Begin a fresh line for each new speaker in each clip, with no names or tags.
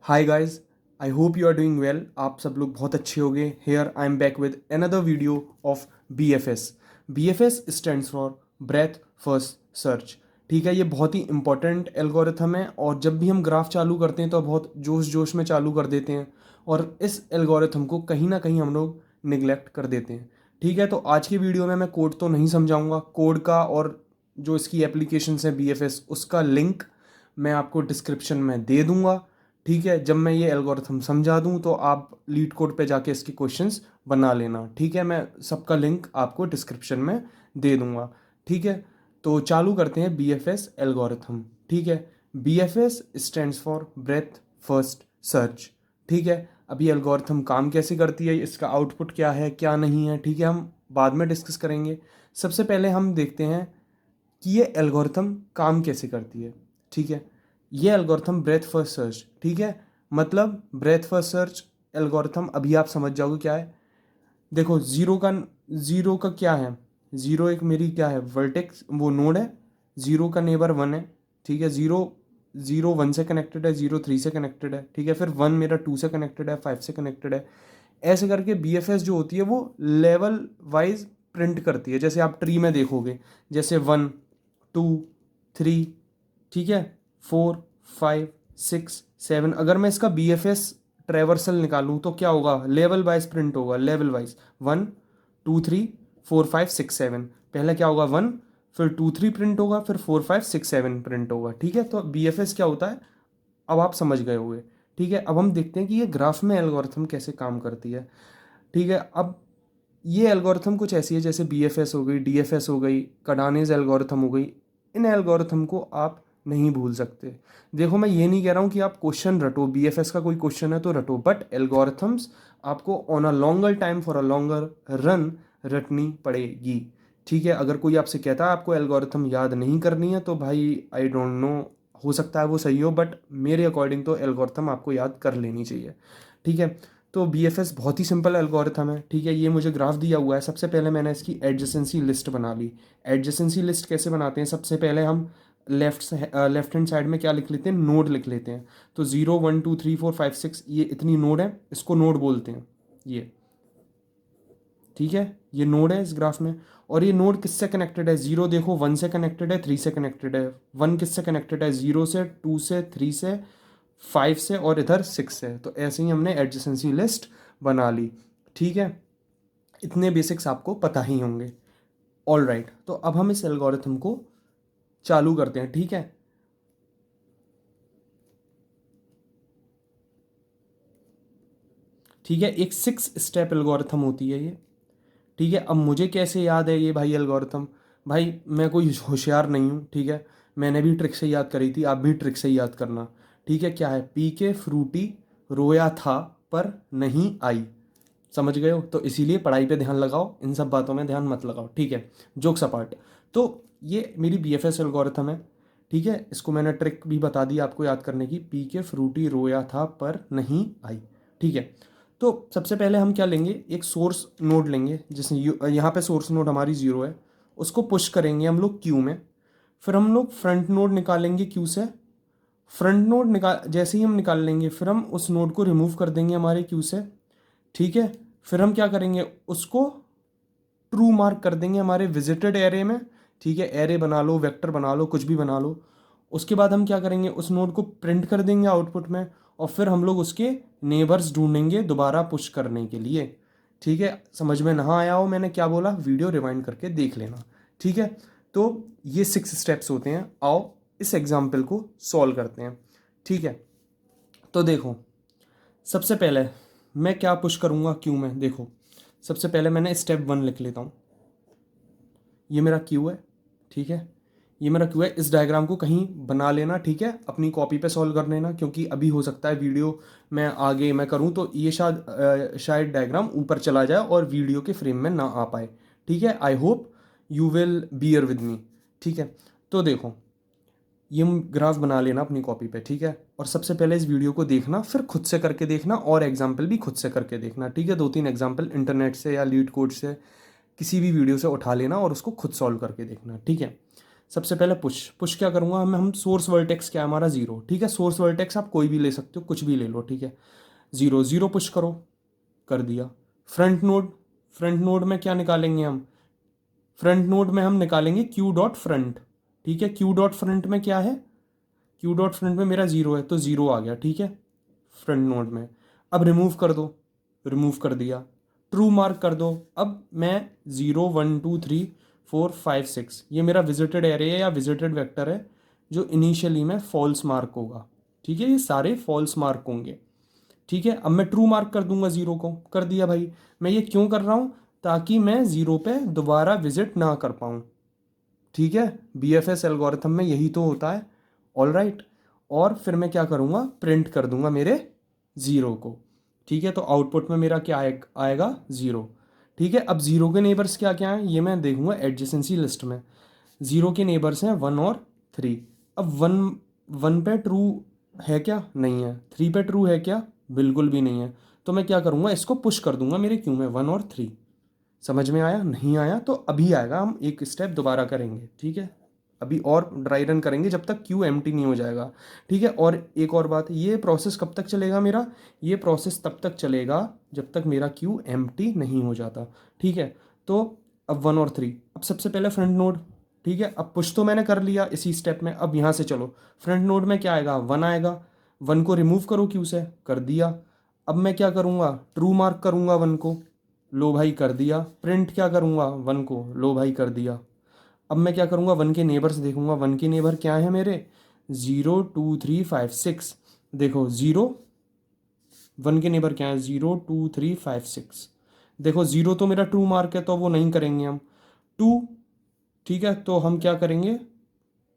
Hi guys, I hope you are doing well. आप सब लोग बहुत अच्छे होंगे। Here I am back with another video of B F S. B F S stands for breadth first search. ठीक है, ये बहुत ही इंपॉर्टेंट एल्गोरिथम है और जब भी हम ग्राफ चालू करते हैं तो बहुत जोश जोश में चालू कर देते हैं और इस एल्गोरिथम को कहीं ना कहीं हम लोग निगलेक्ट कर देते हैं। ठीक है, तो आज की वीडियो में मैं कोड तो नहीं समझाऊंगा। कोड का और जो इसकी एप्लीकेशंस है बी एफ एस, उसका लिंक मैं आपको डिस्क्रिप्शन में दे दूंगा। ठीक है, जब मैं ये एल्गोरिथम समझा दूं तो आप लीड कोड पे जाके इसके क्वेश्चंस बना लेना। ठीक है, मैं सबका लिंक आपको डिस्क्रिप्शन में दे दूंगा। ठीक है, तो चालू करते हैं बी एफ एस एल्गोरिथम। ठीक है, B F S stands for breadth first search. ठीक है, अभी एल्गोरिथम काम कैसे करती है, इसका आउटपुट क्या है क्या नहीं है, ठीक है, हम बाद में डिस्कस करेंगे। सबसे पहले हम देखते हैं कि ये एल्गोरिथम काम कैसे करती है। ठीक है, ये एल्गोरिथम ब्रेथ फर्स्ट सर्च। ठीक है, मतलब ब्रेथ फर्स्ट सर्च एल्गोरिथम अभी आप समझ जाओगे क्या है। देखो, जीरो का क्या है। जीरो एक मेरी क्या है, वर्टेक्स वो नोड है। जीरो का नेबर वन है। ठीक है, जीरो जीरो वन से कनेक्टेड है, जीरो थ्री से कनेक्टेड है। ठीक है, फिर वन मेरा टू से कनेक्टेड है, फाइव से कनेक्टेड है। ऐसे करके बी एफ एस जो होती है वो लेवल वाइज प्रिंट करती है। जैसे आप ट्री में देखोगे, जैसे वन, टू, थ्री, ठीक है, फोर, फाइव, सिक्स, सेवन। अगर मैं इसका बी एफ एस ट्रेवर्सल निकालूं तो क्या होगा, लेवल वाइज प्रिंट होगा। Level wise one, two, three, four, five, six, seven. पहले क्या होगा, वन, फिर टू थ्री प्रिंट होगा, फिर four five six seven print होगा। ठीक है, तो बी एफ एस क्या होता है अब आप समझ गए होंगे। ठीक है, अब हम देखते हैं कि ये ग्राफ में एल्गोरिथम कैसे काम करती है। ठीक है, अब ये एल्गोरिथम कुछ ऐसी है जैसे बी एफ एस हो गई, डी एफ एस हो गई, कडानेज एल्गोरिथम हो गई। इन एल्गोरिथम को आप नहीं भूल सकते। देखो, मैं ये नहीं कह रहा हूँ कि आप क्वेश्चन रटो, बी एफ एस का कोई क्वेश्चन है तो रटो, बट एल्गोरिथम्स आपको on a longer time for a longer run रटनी पड़ेगी। ठीक है, अगर कोई आपसे कहता है आपको एल्गोरिथम याद नहीं करनी है तो भाई आई डोंट नो, हो सकता है वो सही हो, बट मेरे अकॉर्डिंग तो एल्गोरिथम आपको याद कर लेनी चाहिए। ठीक है, तो बी एफ एस बहुत ही सिंपल एल्गोरिथम है। ठीक है, ये मुझे ग्राफ दिया हुआ है। सबसे पहले मैंने इसकी एडजेसेंसी लिस्ट बना ली। एडजेसेंसी लिस्ट कैसे बनाते हैं, सबसे पहले हम लेफ्ट हैंड साइड में क्या लिख लेते हैं, नोड लिख लेते हैं। तो zero one two three four five six, ये इतनी नोड है, इसको नोड बोलते हैं ये। ठीक है, ये नोड है इस ग्राफ में। और ये नोड किससे कनेक्टेड है, जीरो देखो वन से कनेक्टेड है, थ्री से कनेक्टेड है। वन किससे कनेक्टेड है, जीरो से, टू से, थ्री से, फाइव से और इधर सिक्स से। तो ऐसे ही हमने एडजेसेंसी लिस्ट बना ली। ठीक है, इतने बेसिक्स आपको पता ही होंगे। ऑल राइट, तो अब हम इस एल्गोरिथम को चालू करते हैं। ठीक है, ठीक है, एक सिक्स स्टेप एल्गोरिथम होती है ये। ठीक है, अब मुझे कैसे याद है ये भाई एल्गोरिथम। भाई मैं कोई होशियार नहीं हूँ। ठीक है, मैंने भी ट्रिक से याद करी थी, आप भी ट्रिक से याद करना। ठीक है, क्या है, पी के फ्रूटी रोया था पर नहीं आई। समझ गए हो, तो इसीलिए पढ़ाई पे ध्यान लगाओ, इन सब बातों में ध्यान मत लगाओ। ठीक है, जोक्स अपार्ट। तो ये मेरी बी एफ एस एल्गोरिथम है। ठीक है, इसको मैंने ट्रिक भी बता दी आपको याद करने की, पी के फ्रूटी रोया था पर नहीं आई। ठीक है, तो सबसे पहले हम क्या लेंगे, एक सोर्स नोड लेंगे जिसमें यहाँ पे सोर्स नोड हमारी जीरो है। उसको पुश करेंगे हम लोग क्यू में। फिर हम लोग फ्रंट नोड निकालेंगे क्यू से। फ्रंट नोड निकाल जैसे ही हम निकाल लेंगे, फिर हम उस नोड को रिमूव कर देंगे हमारे क्यू से। ठीक है, फिर हम क्या करेंगे, उसको ट्रू मार्क कर देंगे हमारे विजिटेड एरे में। ठीक है, एरे बना लो, वेक्टर बना लो, कुछ भी बना लो। उसके बाद हम क्या करेंगे, उस नोड को प्रिंट कर देंगे आउटपुट में। और फिर हम लोग उसके नेबर्स ढूंढेंगे दोबारा पुश करने के लिए। ठीक है, समझ में ना आया हो मैंने क्या बोला, वीडियो रिवाइंड करके देख लेना। ठीक है, तो ये सिक्स स्टेप्स होते हैं। आओ इस एग्जाम्पल को सॉल्व करते हैं। ठीक है, तो देखो, सबसे पहले मैं क्या पुश करूँगा क्यू में। देखो, सबसे पहले मैंने स्टेप वन लिख लेता हूँ। ये मेरा क्यू है। ठीक है, ये मेरा क्यू है। इस डायग्राम को कहीं बना लेना। ठीक है, अपनी कॉपी पे सॉल्व कर लेना, क्योंकि अभी हो सकता है वीडियो में आगे मैं करूँ तो ये शायद डायग्राम ऊपर चला जाए और वीडियो के फ्रेम में ना आ पाए। ठीक है, I hope you will bear with me. ठीक है, तो देखो, ये ग्राफ बना लेना अपनी कॉपी पे। ठीक है, और सबसे पहले इस वीडियो को देखना, फिर खुद से करके देखना और एग्जाम्पल भी खुद से करके देखना। ठीक है, दो तीन एग्जाम्पल इंटरनेट से या लीड कोड से किसी भी वीडियो से उठा लेना और उसको खुद सॉल्व करके देखना। ठीक है, सबसे पहले पुश क्या करूँगा, हम सोर्स वर्टेक्स क्या है हमारा 0, ठीक है। सोर्स वर्टेक्स आप कोई भी ले सकते हो, कुछ भी ले लो, ठीक है। 0 0 पुश करो, कर दिया। फ्रंट नोड में क्या निकालेंगे हम, फ्रंट नोड में हम निकालेंगे क्यू डॉट फ्रंट, ठीक है। क्यू डॉट फ्रंट में क्या है, क्यू डॉट फ्रंट में मेरा 0 है, तो 0 आ गया, ठीक है, फ्रंट नोड में। अब रिमूव कर दो, रिमूव कर दिया। ट्रू मार्क कर दो। अब मैं 0 1 2 3 4 5 6 ये मेरा विजिटेड एरे है या विजिटेड वेक्टर है, जो इनिशियली में फॉल्स मार्क होगा, ठीक है। ये सारे फॉल्स मार्क होंगे, ठीक है। अब मैं ट्रू मार्क कर दूंगा 0 को, कर दिया भाई। मैं ये क्यों कर रहा हूँ, ताकि मैं 0 पे दोबारा विजिट ना कर पाऊँ, ठीक है। BFS एल्गोरिथम में यही तो होता है, ऑल राइट। और फिर मैं क्या करूँगा, प्रिंट कर दूंगा मेरे 0 को, ठीक है। तो आउटपुट में मेरा क्या आएगा 0, ठीक है। अब 0 के नेबर्स क्या क्या हैं ये मैं देखूंगा एडजेसेंसी लिस्ट में। 0 के नेबर्स हैं 1 और 3। अब 1 पे ट्रू है क्या, नहीं है। 3 पे ट्रू है क्या, बिल्कुल भी नहीं है। तो मैं क्या करूँगा, इसको पुश कर दूंगा मेरे क्यू में 1 और 3। समझ में आया, नहीं आया तो अभी आएगा, हम एक स्टेप दोबारा करेंगे, ठीक है। अभी और ड्राई रन करेंगे जब तक क्यू एम्प्टी नहीं हो जाएगा, ठीक है। और एक और बात, ये प्रोसेस कब तक चलेगा मेरा, ये प्रोसेस तब तक चलेगा जब तक मेरा क्यू एम्प्टी नहीं हो जाता, ठीक है। तो अब 1 और 3, अब सबसे पहले फ्रंट नोड, ठीक है। अब पुश तो मैंने कर लिया इसी स्टेप में। अब यहाँ से चलो, फ्रंट नोड में क्या आएगा, 1 आएगा। 1 को रिमूव करो क्यू से, कर दिया। अब मैं क्या करूँगा, ट्रू मार्क करूँगा 1 को, लो भाई कर दिया। प्रिंट क्या करूँगा 1 को, लो भाई कर दिया। अब मैं क्या करूँगा, 1 के नेबर्स देखूंगा। 1 के नेबर क्या है मेरे, 0 2 3 5 6। देखो 0, 1 के नेबर क्या है, 0 2 3 5 6। देखो 0 तो मेरा ट्रू मार्क है, तो वो नहीं करेंगे हम। 2, ठीक है, तो हम क्या करेंगे,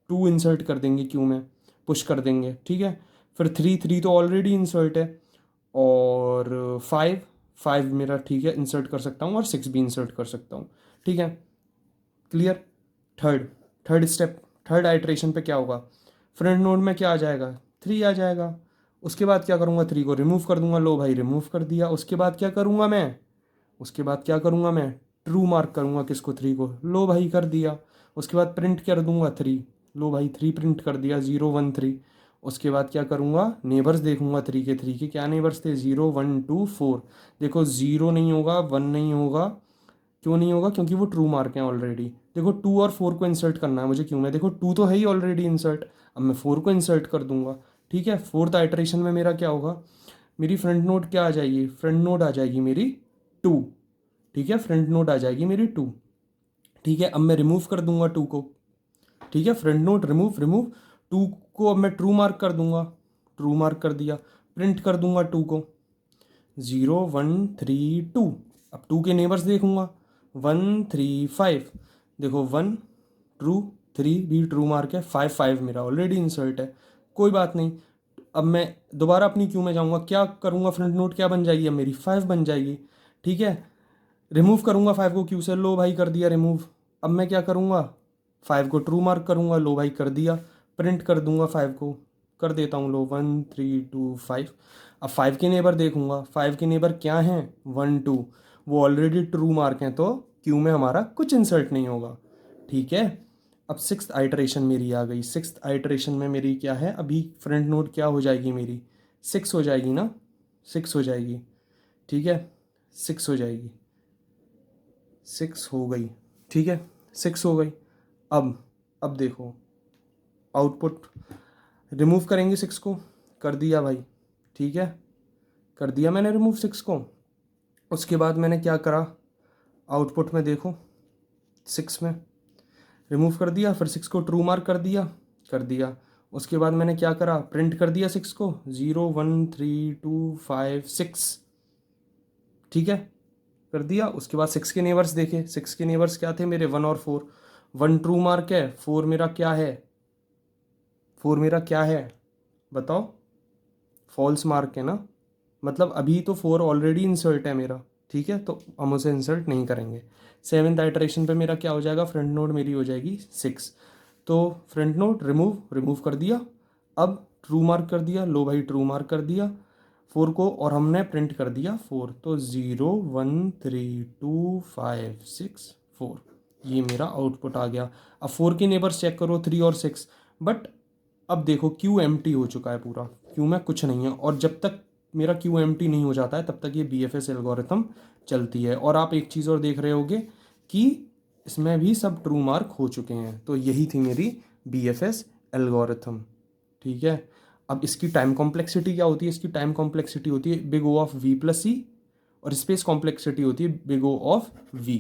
2 इंसर्ट कर देंगे क्यू में, पुश कर देंगे, ठीक है। फिर 3 तो ऑलरेडी इंसर्ट है। और 5 मेरा, ठीक है, इंसर्ट कर सकता हूँ। और 6 भी इंसर्ट कर सकता हूँ, ठीक है, clear. Third third step, third iteration पे क्या होगा, फ्रंट नोड में क्या आ जाएगा, 3 आ जाएगा। उसके बाद क्या करूँगा, 3 को रिमूव कर दूंगा, लो भाई रिमूव कर दिया। उसके बाद क्या करूँगा मैं, उसके बाद क्या करूँगा मैं, ट्रू मार्क करूँगा किसको, 3 को, लो भाई कर दिया। उसके बाद प्रिंट कर दूंगा 3, लो भाई 3 प्रिंट कर दिया, 0 1 3। उसके बाद क्या करूँगा, नेबर्स देखूंगा 3 के क्या नेबर्स थे, 0 1 2 4। देखो 0 नहीं होगा, 1 नहीं होगा, क्यों नहीं होगा, क्योंकि वो ट्रू मार्क है ऑलरेडी। देखो 2 और 4 को इंसर्ट करना है मुझे क्यों में, देखो 2 तो है ही ऑलरेडी इंसर्ट। अब मैं 4 को इंसर्ट कर दूंगा, ठीक है। फोर्थ आइटरेशन में मेरा क्या होगा, मेरी फ्रंट नोड क्या आ जाएगी, फ्रंट नोड आ जाएगी मेरी 2, ठीक है। फ्रंट नोड आ जाएगी मेरी 2, ठीक है। अब मैं रिमूव कर दूंगा 2 को, ठीक है। फ्रंट नोड रिमूव रिमूव 2 को अब मैं ट्रू मार्क कर दूंगा, ट्रू मार्क कर दिया। प्रिंट कर दूंगा 2 को, 0 1 3 2। अब 2 के नेबर्स देखूंगा, 1 3 5। देखो 1 ट्रू, 3 भी ट्रू मार्क है, 5 मेरा ऑलरेडी इंसर्ट है, कोई बात नहीं। अब मैं दोबारा अपनी क्यू में जाऊंगा, क्या करूंगा, फ्रंट नोट क्या बन जाएगी, अब मेरी 5 बन जाएगी, ठीक है। रिमूव करूंगा 5 को क्यू से, लो भाई कर दिया रिमूव। अब मैं क्या करूंगा, 5 को ट्रू मार्क करूंगा, लो भाई कर दिया। प्रिंट कर दूंगा 5 को, कर देता हूँ, लो 1 3 2 5। अब 5 के नेबर देखूंगा, 5 के नेबर क्या हैं, 1 2, वो ऑलरेडी ट्रू मार्क हैं, तो क्यू में हमारा कुछ इंसर्ट नहीं होगा, ठीक है। अब 6th आइटरेशन मेरी आ गई। 6th आइटरेशन में मेरी क्या है, अभी फ्रंट नोड क्या हो जाएगी मेरी, 6 हो जाएगी ना, 6 हो जाएगी, ठीक है, 6 हो जाएगी, 6 हो गई, ठीक है, 6 हो गई। अब देखो आउटपुट, रिमूव करेंगे 6 को, कर दिया भाई, ठीक है, कर दिया मैंने रिमूव 6 को। उसके बाद मैंने क्या करा, आउटपुट में देखो 6 में रिमूव कर दिया, फिर 6 को ट्रू मार्क कर दिया, कर दिया। उसके बाद मैंने क्या करा, प्रिंट कर दिया 6 को, 0 1 3 2 5 6, ठीक है, कर दिया। उसके बाद 6 के नेबर्स देखे, 6 के नेबर्स क्या थे मेरे, 1 और 4। 1 ट्रू मार्क है, 4 मेरा क्या है, 4 मेरा क्या है बताओ, फॉल्स मार्क है ना, मतलब अभी तो 4 ऑलरेडी इंसर्ट है मेरा, ठीक है, तो हम उसे इंसर्ट नहीं करेंगे। 7th आइटरेशन पे मेरा क्या हो जाएगा, फ्रंट नोड मेरी हो जाएगी 6। तो फ्रंट नोड रिमूव रिमूव कर दिया। अब ट्रू मार्क कर दिया, लो भाई ट्रू मार्क कर दिया 4 को, और हमने प्रिंट कर दिया 4। तो 0 1 3 2 5 6 4, ये मेरा आउटपुट आ गया। अब 4 के नेबर्स चेक करो, 3 और 6, बट अब देखो क्यू एम्प्टी हो चुका है पूरा, क्यू में कुछ नहीं है। और जब तक मेरा क्यू एम्प्टी नहीं हो जाता है तब तक ये BFS एल्गोरिथम चलती है। और आप एक चीज़ और देख रहे होगे कि इसमें भी सब ट्रू मार्क हो चुके हैं। तो यही थी मेरी BFS एल्गोरिथम, ठीक है। अब इसकी टाइम कॉम्प्लेक्सिटी क्या होती है? इसकी टाइम कॉम्प्लेक्सिटी होती है big O of V plus C, और स्पेस कॉम्प्लेक्सिटी होती है बिग O ऑफ V,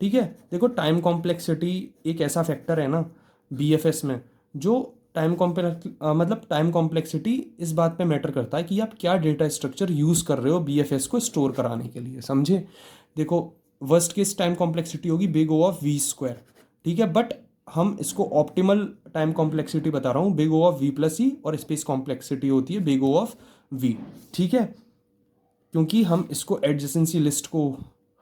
ठीक है। देखो टाइम कॉम्प्लेक्सिटी एक ऐसा फैक्टर है ना BFS में, जो मतलब टाइम कॉम्प्लेक्सिटी इस बात पे मैटर करता है कि आप क्या डेटा स्ट्रक्चर यूज़ कर रहे हो BFS को स्टोर कराने के लिए, समझे। देखो वर्स्ट केस टाइम कॉम्प्लेक्सिटी होगी big O of V square, ठीक है, बट हम इसको ऑप्टिमल टाइम कॉम्प्लेक्सिटी बता रहा हूँ, big O of V plus C, और स्पेस कॉम्प्लेक्सिटी होती है बिग O ऑफ V, ठीक है। क्योंकि हम इसको एडजेसेंसी लिस्ट को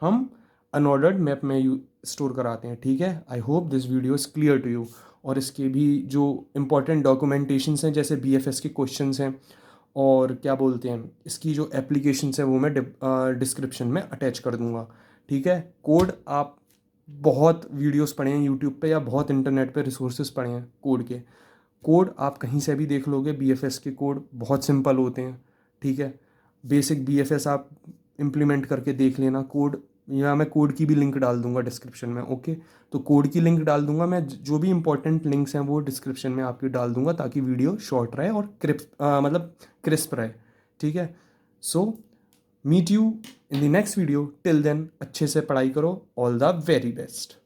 हम अनऑर्डर्ड मैप में स्टोर कराते हैं, ठीक है। I hope this video is clear to you. और इसके भी जो इंपॉर्टेंट डॉक्यूमेंटेशंस हैं, जैसे BFS के क्वेश्चंस हैं, और क्या बोलते हैं, इसकी जो एप्लीकेशंस हैं वो मैं डिस्क्रिप्शन में अटैच कर दूंगा, ठीक है। कोड आप बहुत वीडियोस पढ़े हैं यूट्यूब पे, या बहुत इंटरनेट पे रिसोर्सेज पढ़े हैं कोड के। कोड आप कहीं से भी देख लोगे, BFS के कोड बहुत सिंपल होते हैं, ठीक है। बेसिक BFS आप इम्प्लीमेंट करके देख लेना कोड, या मैं कोड की भी लिंक डाल दूंगा डिस्क्रिप्शन में, ओके। तो कोड की लिंक डाल दूंगा मैं, जो भी इंपॉर्टेंट लिंक्स हैं वो डिस्क्रिप्शन में आपकी डाल दूंगा, ताकि वीडियो शॉर्ट रहे और मतलब क्रिस्प रहे, ठीक है। So meet you in the next video, till then अच्छे से पढ़ाई करो, ऑल द वेरी बेस्ट।